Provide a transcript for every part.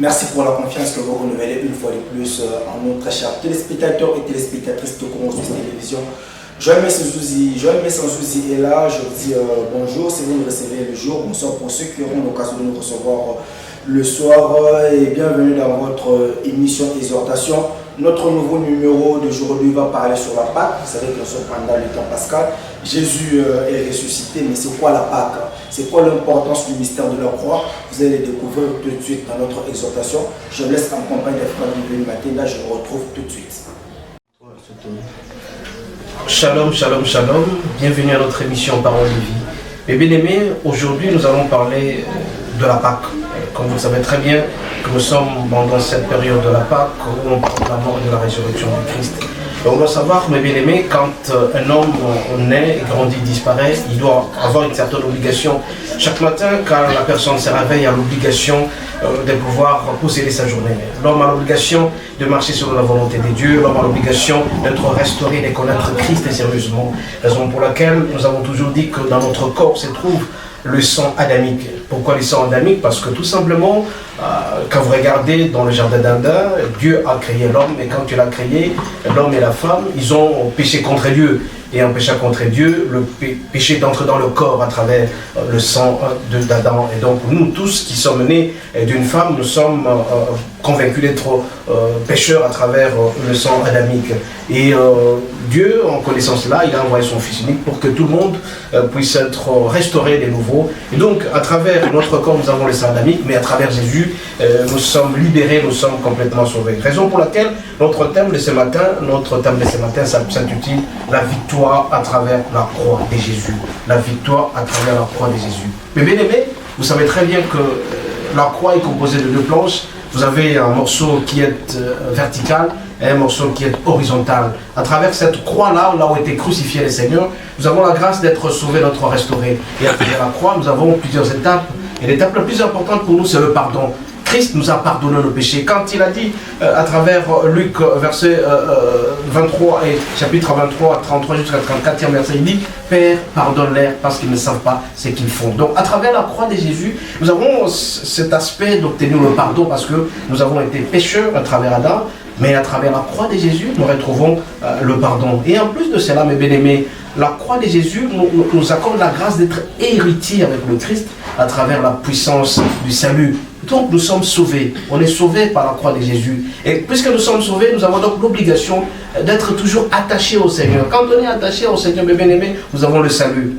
Merci pour la confiance que vous renouvelez une fois de plus en nous, très chers téléspectateurs et téléspectatrices de Congo Suisse Télévision. Joël Messanzouzi est là. Je vous dis bonjour si vous nous recevez le jour. Bonsoir pour ceux qui auront l'occasion de nous recevoir le soir. Et bienvenue dans votre émission Exhortation. Notre nouveau numéro d'aujourd'hui va parler sur la Pâque. Vous savez que nous sommes pendant le temps pascal. Jésus est ressuscité, mais c'est quoi la Pâque? C'est quoi l'importance du mystère de la croix? Vous allez le découvrir tout de suite dans notre exhortation. Je me laisse en compagnie des frères du matin. Là, je vous retrouve tout de suite. Shalom, shalom, shalom. Bienvenue à notre émission Parole de vie. Mes bien-aimés, aujourd'hui nous allons parler de la Pâque. Comme vous le savez très bien, que nous sommes dans cette période de la Pâque où on parle de la mort et de la résurrection du Christ. Et on doit savoir, mes bien-aimés, quand un homme naît, grandit, disparaît, il doit avoir une certaine obligation. Chaque matin, quand la personne se réveille, il a l'obligation de pouvoir posséder sa journée. L'homme a l'obligation de marcher selon la volonté de Dieu. L'homme a l'obligation d'être restauré, de connaître Christ sérieusement. Raison pour laquelle nous avons toujours dit que dans notre corps se trouve le sang adamique. Pourquoi le sang adamique? Parce que tout simplement, quand vous regardez dans le jardin d'Adam, Dieu a créé l'homme, et quand il a créé l'homme et la femme, ils ont péché contre Dieu. Et en péchant contre Dieu, le péché d'entrer dans le corps à travers le sang d'Adam. Et donc nous tous qui sommes nés d'une femme, nous sommes convaincus d'être pécheurs à travers le sang adamique. Et Dieu, en connaissant cela, il a envoyé son Fils unique pour que tout le monde puisse être restauré de nouveau. Et donc à travers notre corps, nous avons le sang adamique, mais à travers Jésus, nous sommes libérés, nous sommes complètement sauvés. Raison pour laquelle notre thème de ce matin s'intitule La victoire à travers la croix de Jésus. La victoire à travers la croix de Jésus. Mais bien aimés, vous savez très bien que la croix est composée de deux planches. Vous avez un morceau qui est vertical et un morceau qui est horizontal. À travers cette croix-là, là où a été crucifié le Seigneur, nous avons la grâce d'être sauvés, d'être restaurés. Et à travers la croix, nous avons plusieurs étapes. Et l'étape la plus importante pour nous, c'est le pardon. Christ nous a pardonné nos péchés. Quand il a dit à travers Luc verset 23 et chapitre 23, 33 jusqu'à 34e verset, il dit « Père, pardonne-leur parce qu'ils ne savent pas ce qu'ils font ». Donc à travers la croix de Jésus, nous avons cet aspect d'obtenir le pardon parce que nous avons été pécheurs à travers Adam, mais à travers la croix de Jésus, nous retrouvons le pardon. Et en plus de cela, mes bien-aimés, la croix de Jésus nous accorde la grâce d'être héritiers avec le Christ à travers la puissance du salut. Donc nous sommes sauvés, on est sauvés par la croix de Jésus. Et puisque nous sommes sauvés, nous avons donc l'obligation d'être toujours attachés au Seigneur. Quand on est attaché au Seigneur, mes bien-aimés, nous avons le salut.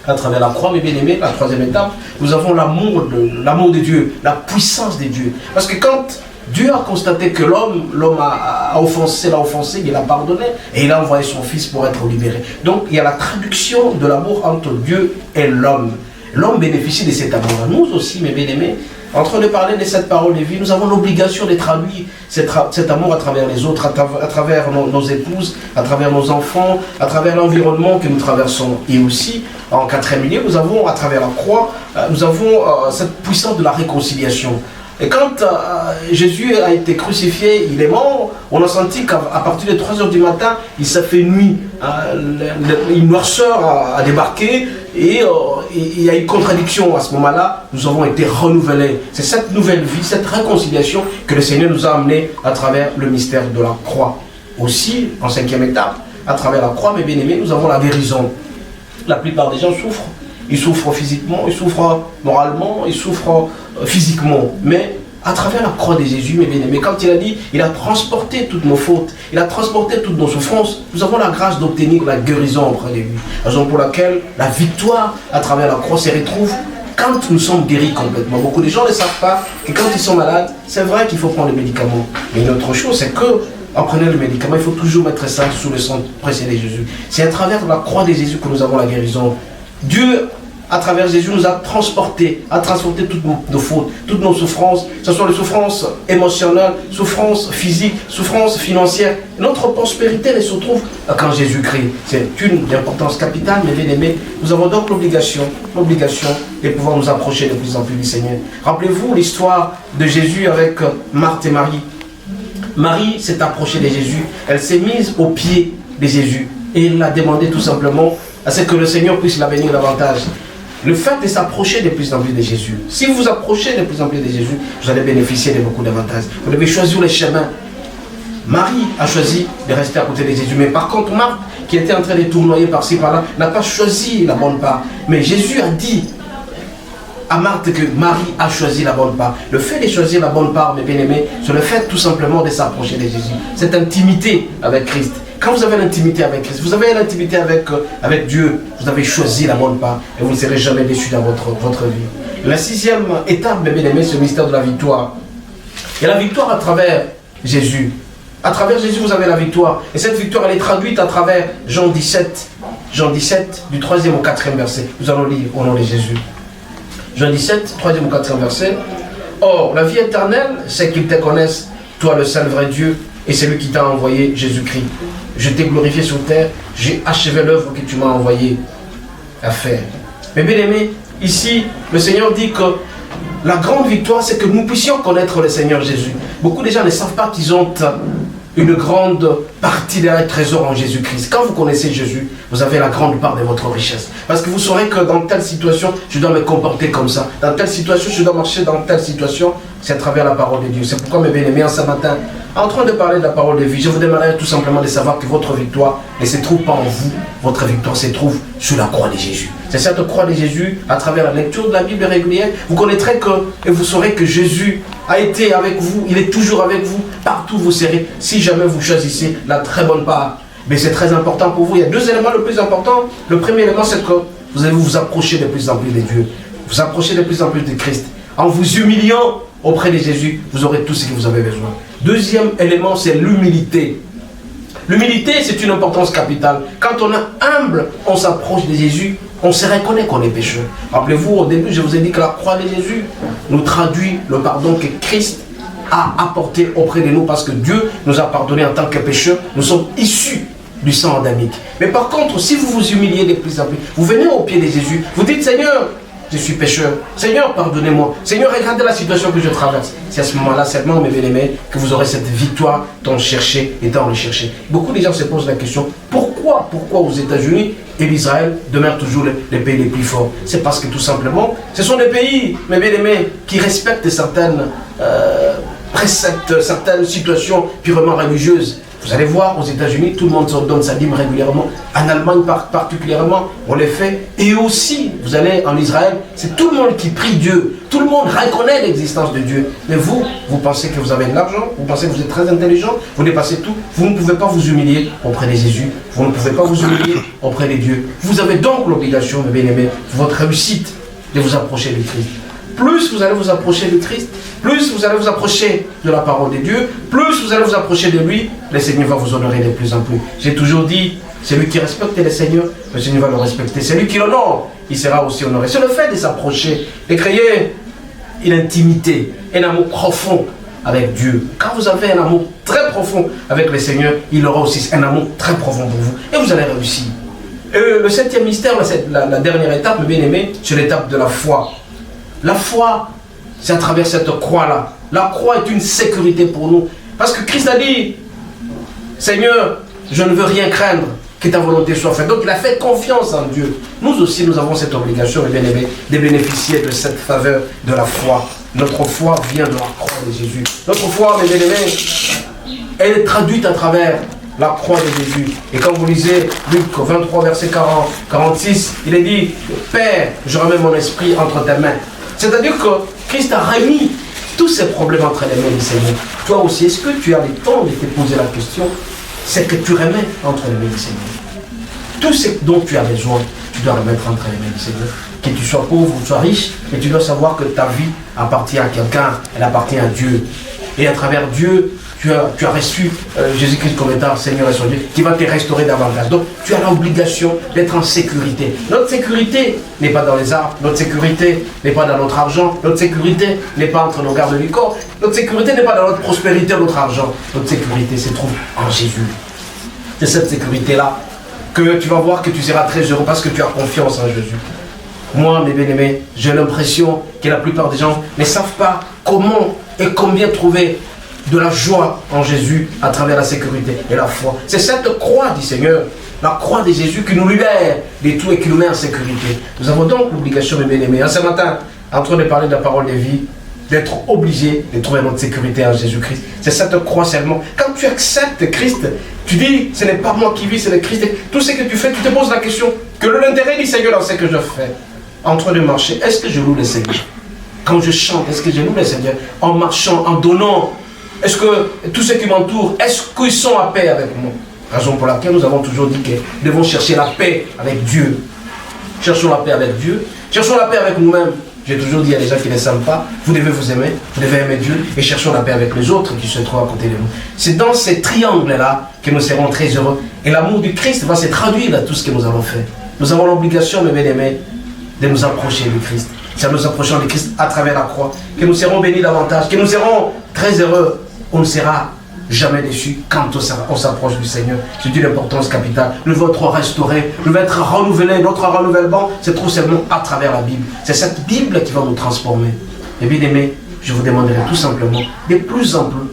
À travers la croix, mes bien-aimés, la troisième étape, nous avons l'amour de Dieu, la puissance de Dieu. Parce que quand Dieu a constaté que l'homme a offensé, il a pardonné et il a envoyé son Fils pour être libéré. Donc il y a la traduction de l'amour entre Dieu et l'homme. L'homme bénéficie de cet amour. Nous aussi, mes bien-aimés, en train de parler de cette parole de vie, nous avons l'obligation de traduire cet amour à travers les autres, à travers nos épouses, à travers nos enfants, à travers l'environnement que nous traversons. Et aussi, en quatrième lieu, nous avons, à travers la croix, nous avons cette puissance de la réconciliation. Et quand Jésus a été crucifié, il est mort, on a senti qu'à partir de 3 h du matin, il s'est fait nuit. Une noirceur a débarqué et il y a eu contradiction à ce moment-là. Nous avons été renouvelés. C'est cette nouvelle vie, cette réconciliation que le Seigneur nous a amené à travers le mystère de la croix. Aussi, en 5e étape, à travers la croix, mes bien-aimés, nous avons la guérison. La plupart des gens souffrent. Ils souffrent physiquement, ils souffrent moralement, ils souffrent physiquement. Mais à travers la croix de Jésus, mes bien-aimés, quand il a dit, il a transporté toutes nos fautes, il a transporté toutes nos souffrances, nous avons la grâce d'obtenir la guérison auprès de lui. Raison pour laquelle la victoire à travers la croix se retrouve quand nous sommes guéris complètement. Beaucoup de gens ne savent pas que quand ils sont malades, c'est vrai qu'il faut prendre les médicaments. Mais une autre chose, c'est que en prenant le médicament, il faut toujours mettre ça sous le sang précieux de Jésus. C'est à travers la croix de Jésus que nous avons la guérison. Dieu, à travers Jésus, nous a transporté toutes nos fautes, toutes nos souffrances, que ce soit les souffrances émotionnelles, souffrances physiques, souffrances financières. Notre prospérité elle se trouve quand Jésus-Christ. C'est une importance capitale, mes bien-aimés. Nous avons donc l'obligation de pouvoir nous approcher de plus en plus du Seigneur. Rappelez-vous l'histoire de Jésus avec Marthe et Marie. Marie s'est approchée de Jésus, elle s'est mise aux pieds de Jésus et elle a demandé tout simplement à ce que le Seigneur puisse la bénir davantage. le fait de s'approcher de plus en plus de Jésus. Si vous vous approchez de plus en plus de Jésus, vous allez bénéficier de beaucoup d'avantages. Vous devez choisir les chemins. Marie a choisi de rester à côté de Jésus. Mais par contre, Marthe, qui était en train de tournoyer par-ci, par-là, n'a pas choisi la bonne part. Mais Jésus a dit à Marthe que Marie a choisi la bonne part. Le fait de choisir la bonne part, mes bien-aimés, c'est le fait tout simplement de s'approcher de Jésus. Cette intimité avec Christ. Quand vous avez l'intimité avec Christ, vous avez l'intimité avec Dieu, vous avez choisi la bonne part et vous ne serez jamais déçus dans votre vie. La 6e étape, mes bien-aimés, c'est le mystère de la victoire. Et la victoire à travers Jésus. À travers Jésus, vous avez la victoire. Et cette victoire, elle est traduite à travers Jean 17, du 3e au 4e verset. Nous allons lire au nom de Jésus. Jean 17, 3e au 4e verset. Or, la vie éternelle, c'est qu'ils te connaissent, toi le seul vrai Dieu, et c'est lui qui t'a envoyé, Jésus-Christ. Je t'ai glorifié sur terre, j'ai achevé l'œuvre que tu m'as envoyé à faire. Mais bien aimé, ici, le Seigneur dit que la grande victoire, c'est que nous puissions connaître le Seigneur Jésus. Beaucoup de gens ne savent pas qu'ils ont une grande partie de leur trésor en Jésus-Christ. Quand vous connaissez Jésus, vous avez la grande part de votre richesse. Parce que vous saurez que dans telle situation, je dois me comporter comme ça. Dans telle situation, je dois marcher dans telle situation. C'est à travers la parole de Dieu. C'est pourquoi, mes bien-aimés, ce matin, en train de parler de la parole de vie, je vous demanderai tout simplement de savoir que votre victoire ne se trouve pas en vous. Votre victoire se trouve sur la croix de Jésus. C'est cette croix de Jésus, à travers la lecture de la Bible régulière, vous connaîtrez que, et vous saurez que Jésus a été avec vous, il est toujours avec vous, partout où vous serez, si jamais vous choisissez la très bonne part. Mais c'est très important pour vous. Il y a 2 éléments le plus importants. Le premier élément, c'est que vous allez vous approcher de plus en plus de Dieu. Vous approchez de plus en plus de Christ. En vous humiliant auprès de Jésus, vous aurez tout ce que vous avez besoin. Deuxième élément, c'est l'humilité. L'humilité, c'est une importance capitale. Quand on est humble, on s'approche de Jésus, on se reconnaît qu'on est pécheur. Rappelez-vous, au début, je vous ai dit que la croix de Jésus nous traduit le pardon que Christ a apporté auprès de nous parce que Dieu nous a pardonné en tant que pécheurs. Nous sommes issus du sang adamique. Mais par contre, si vous vous humiliez de plus en plus, vous venez au pied de Jésus, vous dites, Seigneur, je suis pécheur. Seigneur, pardonnez-moi. Seigneur, regardez la situation que je traverse. C'est à ce moment-là, seulement, mes bien-aimés, que vous aurez cette victoire dont chercher et d'en rechercher. Beaucoup de gens se posent la question, pourquoi aux États-Unis et l'Israël demeurent toujours les pays les plus forts? C'est parce que tout simplement, ce sont des pays, mes bien-aimés, qui respectent certaines préceptes, certaines situations purement religieuses. Vous allez voir, aux États-Unis, tout le monde se donne sa dîme régulièrement. En Allemagne particulièrement, on les fait. Et aussi, vous allez en Israël, c'est tout le monde qui prie Dieu. Tout le monde reconnaît l'existence de Dieu. Mais vous pensez que vous avez de l'argent, vous pensez que vous êtes très intelligent, vous dépassez tout. Vous ne pouvez pas vous humilier auprès de Jésus. Vous ne pouvez pas vous humilier auprès de Dieu. Vous avez donc l'obligation, mes bien-aimés, votre réussite, de vous approcher de Christ. Plus vous allez vous approcher de Christ, plus vous allez vous approcher de la parole de Dieu, plus vous allez vous approcher de lui, le Seigneur va vous honorer de plus en plus. J'ai toujours dit, celui qui respecte le Seigneur va le respecter. Celui qui l'honore, il sera aussi honoré. C'est le fait de s'approcher, de créer une intimité, un amour profond avec Dieu. Quand vous avez un amour très profond avec le Seigneur, il aura aussi un amour très profond pour vous. Et vous allez réussir. Le 7e mystère, la dernière étape, bien aimé, c'est l'étape de la foi. La foi, c'est à travers cette croix-là. La croix est une sécurité pour nous. Parce que Christ a dit, Seigneur, je ne veux rien craindre, que ta volonté soit faite. Donc il a fait confiance en Dieu. Nous aussi, nous avons cette obligation, bien aimé, de bénéficier de cette faveur de la foi. Notre foi vient de la croix de Jésus. Notre foi, mes bien-aimés, elle est traduite à travers la croix de Jésus. Et quand vous lisez Luc 23, verset 46, il est dit, Père, je remets mon esprit entre tes mains. C'est-à-dire que Christ a remis tous ces problèmes entre les mains du Seigneur. Toi aussi, est-ce que tu as le temps de te poser la question? C'est que tu remets entre les mains du Seigneur. Tout ce dont tu as besoin, tu dois remettre entre les mains du Seigneur. Que tu sois pauvre ou tu sois riche, mais tu dois savoir que ta vie appartient à quelqu'un, elle appartient à Dieu. Et à travers Dieu, tu as reçu Jésus-Christ comme étant Seigneur et son Dieu, qui va te restaurer davantage. Donc, tu as l'obligation d'être en sécurité. Notre sécurité n'est pas dans les arbres, notre sécurité n'est pas dans notre argent, notre sécurité n'est pas entre nos gardes du corps, notre sécurité n'est pas dans notre prospérité, notre argent. Notre sécurité se trouve en Jésus. C'est cette sécurité-là que tu vas voir que tu seras très heureux parce que tu as confiance en Jésus. Moi, mes bien-aimés, j'ai l'impression que la plupart des gens ne savent pas comment et combien trouver de la joie en Jésus à travers la sécurité et la foi. C'est cette croix, dit Seigneur, la croix de Jésus qui nous libère de tout et qui nous met en sécurité. Nous avons donc l'obligation, mes bien-aimés, ce matin, en train de parler de la parole de vie, d'être obligé de trouver notre sécurité en Jésus-Christ. C'est cette croix seulement. Quand tu acceptes Christ, tu dis, ce n'est pas moi qui vis, c'est le Christ. Tout ce que tu fais, tu te poses la question, quel est l'intérêt du Seigneur dans ce que je fais? En train de marcher, est-ce que je loue le Seigneur? Quand je chante, est-ce que je loue le Seigneur? En marchant, en donnant, est-ce que tous ceux qui m'entourent, est-ce qu'ils sont à paix avec moi? Raison pour laquelle nous avons toujours dit que nous devons chercher la paix avec Dieu. Cherchons la paix avec Dieu. Cherchons la paix avec nous-mêmes. J'ai toujours dit à des gens qui ne s'aiment pas, vous devez vous aimer, vous devez aimer Dieu et cherchons la paix avec les autres qui se trouvent à côté de nous. C'est dans ces triangles-là que nous serons très heureux. Et l'amour du Christ va se traduire dans tout ce que nous allons faire. Nous avons l'obligation, mes bien-aimés, de nous approcher du Christ. C'est en nous approchant du Christ à travers la croix que nous serons bénis davantage, que nous serons très heureux. On ne sera jamais déçu quand on s'approche du Seigneur. C'est d'une importance capitale. Nous devons être restaurés, nous devons être renouvelés. Notre renouvellement, c'est trop seulement à travers la Bible. C'est cette Bible qui va nous transformer. Et bien aimé, je vous demanderai tout simplement de plus en plus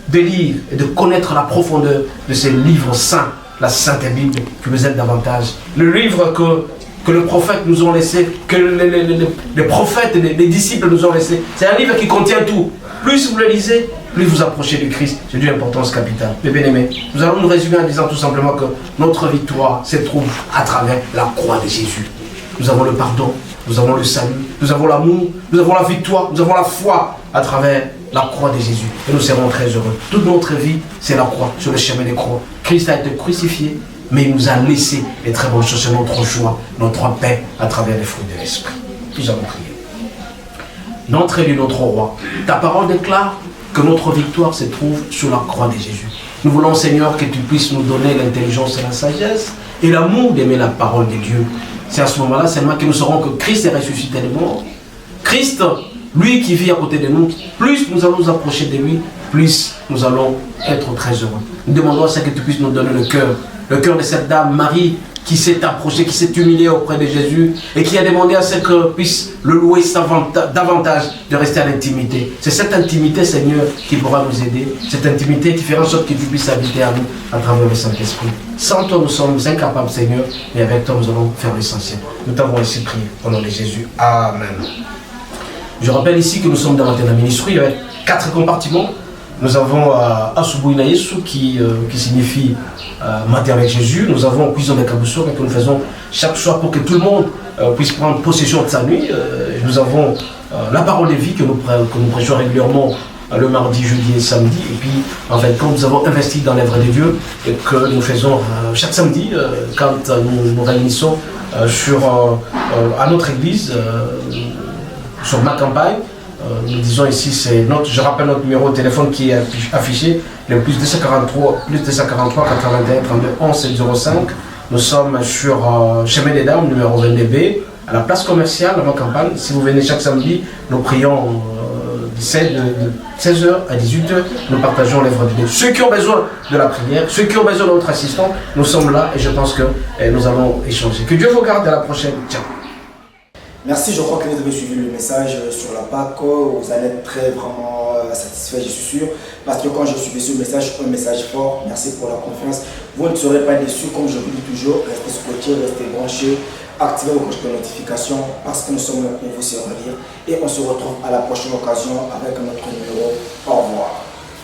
de lire et de connaître la profondeur de ces livres saints, la Sainte Bible, qui vous aide davantage. Le livre que les prophètes nous ont laissé, que les prophètes et les disciples nous ont laissé. C'est un livre qui contient tout. Plus vous le lisez, plus vous approchez du Christ. C'est d'une importance capitale. Mais bien aimés, nous allons nous résumer en disant tout simplement que notre victoire se trouve à travers la croix de Jésus. Nous avons le pardon, nous avons le salut, nous avons l'amour, nous avons la victoire, nous avons la foi à travers la croix de Jésus. Et nous serons très heureux. Toute notre vie, c'est la croix, sur le chemin des croix. Christ a été crucifié, mais il nous a laissé les très bonnes choses, notre joie, notre paix à travers les fruits de l'esprit. Nous allons prier. Notre élu, notre roi, ta parole déclare que notre victoire se trouve sur la croix de Jésus. Nous voulons, Seigneur, que tu puisses nous donner l'intelligence et la sagesse et l'amour d'aimer la parole de Dieu. C'est à ce moment-là seulement que nous saurons que Christ est ressuscité des morts. Christ, lui qui vit à côté de nous, plus nous allons nous approcher de lui, plus nous allons être très heureux. Nous demandons à ce que tu puisses nous donner le cœur de cette dame, Marie, qui s'est approchée, qui s'est humiliée auprès de Jésus et qui a demandé à ce que puisse le louer davantage de rester à l'intimité. C'est cette intimité, Seigneur, qui pourra nous aider. Cette intimité qui fera en sorte que tu puisses habiter à nous à travers le Saint-Esprit. Sans toi, nous sommes incapables, Seigneur, mais avec toi, nous allons faire l'essentiel. Nous t'avons ainsi prié au nom de Jésus. Amen. Je rappelle ici que nous sommes dans la ministrie avec 4 compartiments. Nous avons Asubuhi na Yesu qui signifie matin avec Jésus. Nous avons Cuisson de Kabousso que nous faisons chaque soir pour que tout le monde puisse prendre possession de sa nuit. Nous avons la parole de vie que nous prêchons régulièrement le mardi, jeudi et samedi. Et puis, en fait, quand nous avons investi dans l'œuvre de Dieu et que nous faisons chaque samedi, quand nous nous réunissons à notre église, sur ma campagne, nous disons ici, je rappelle notre numéro de téléphone qui est affiché, le plus 243 81 32 11 705. Nous sommes sur Chemin des Dames, numéro 22B, à la place commerciale de ma campagne. Si vous venez chaque samedi, nous prions de 16h à 18h, nous partageons l'œuvre de Dieu. Ceux qui ont besoin de la prière, ceux qui ont besoin de notre assistant, nous sommes là et je pense que nous allons échanger. Que Dieu vous garde à la prochaine. Ciao. Merci, je crois que vous avez suivi le message sur la Pâque. Vous allez être vraiment satisfait, je suis sûr. Parce que quand je suivi ce message, un message fort, merci pour la confiance. Vous ne serez pas déçus, comme je vous dis toujours. Restez scotchés, restez branchés, activez vos cloches de notification parce que nous sommes là pour vous servir. Et on se retrouve à la prochaine occasion avec notre